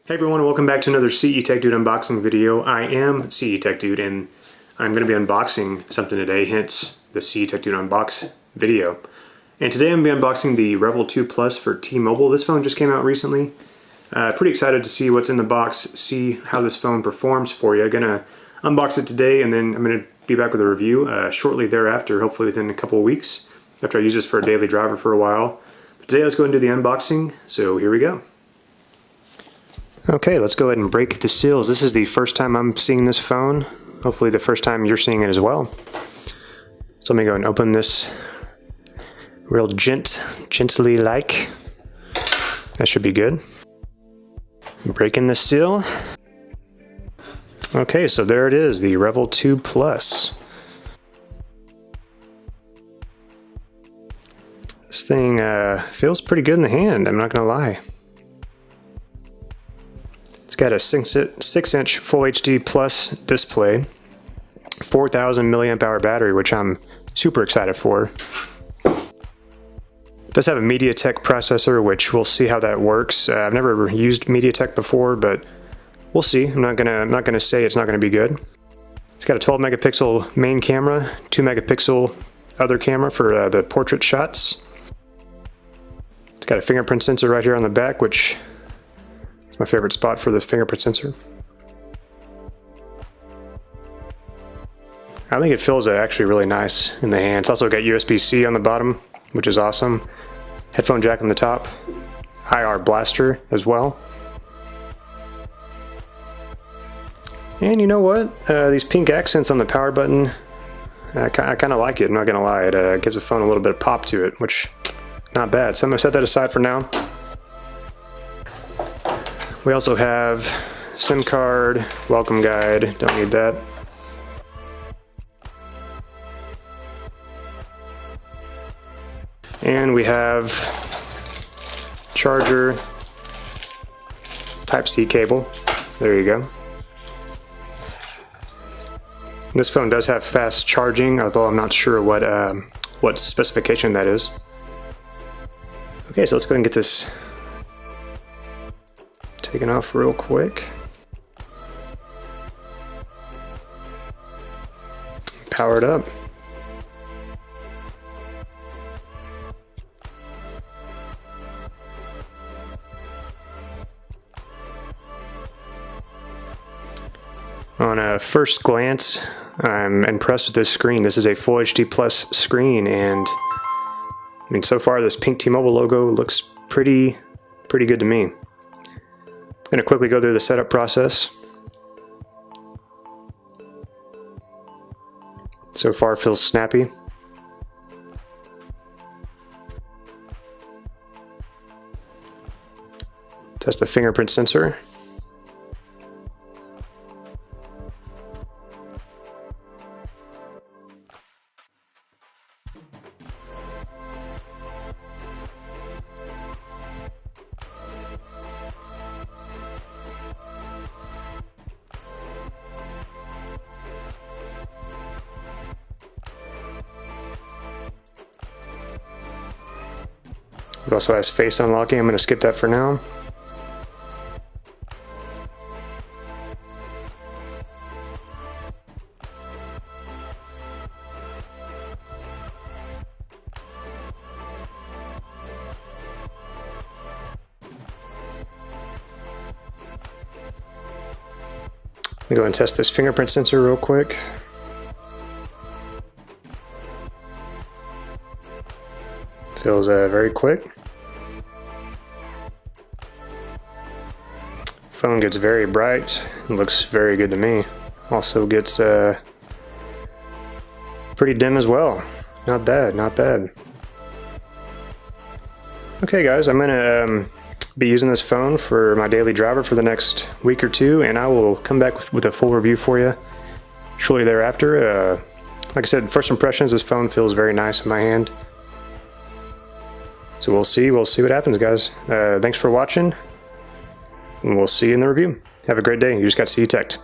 Hey everyone, welcome back to another CE Tech Dude unboxing video. I am CE Tech Dude and I'm going to be unboxing something today, hence the CE Tech Dude unbox video. And today I'm going to be unboxing the Revvl 2 Plus for T-Mobile. This phone just came out recently. Pretty excited to see what's in the box, see how this phone performs for you. I'm going to unbox it today and then I'm going to be back with a review shortly thereafter, hopefully within a couple of weeks, after I use this for a daily driver for a while. But today let's go ahead and do the unboxing, so here we go. Okay, let's go ahead and break the seals. This is the first time I'm seeing this phone. Hopefully the first time you're seeing it as well. So let me go and open this real gently like. That should be good. Breaking the seal. Okay, so there it is, the Revvl 2 Plus. This thing feels pretty good in the hand, I'm not gonna lie. It's got a 6-inch Full HD Plus display, 4,000 milliamp hour battery, which I'm super excited for. It does have a MediaTek processor, which we'll see how that works. I've never used MediaTek before, but we'll see. I'm not gonna say it's not gonna be good. It's got a 12 megapixel main camera, 2 megapixel other camera for the portrait shots. It's got a fingerprint sensor right here on the back, which my favorite spot for the fingerprint sensor. I think it feels actually really nice in the hand. It's also got USB-C on the bottom, which is awesome. Headphone jack on the top. IR blaster as well. And you know what? These pink accents on the power button, I kind of like it, I'm not gonna lie. It gives the phone a little bit of pop to it, which, not bad. So I'm gonna set that aside for now. We also have SIM card, welcome guide, don't need that. And we have charger, Type-C cable, there you go. This phone does have fast charging, although I'm not sure what specification that is. Okay, so let's go ahead and get this taken off real quick. Power it up. On a first glance, I'm impressed with this screen. This is a Full HD Plus screen, and I mean, so far this pink T-Mobile logo looks pretty good to me. I'm going to quickly go through the setup process. So far feels snappy. Test the fingerprint sensor. It also has face unlocking. I'm going to skip that for now. Let me go and test this fingerprint sensor real quick. Feels very quick. Phone gets very bright and looks very good to me. Also gets pretty dim as well. Not bad, not bad. Okay guys, I'm gonna be using this phone for my daily driver for the next week or two, and I will come back with a full review for you shortly thereafter. Like I said, first impressions, this phone feels very nice in my hand. So we'll see what happens, guys. Thanks for watching, and we'll see you in the review. Have a great day. You just got CE Tech'd.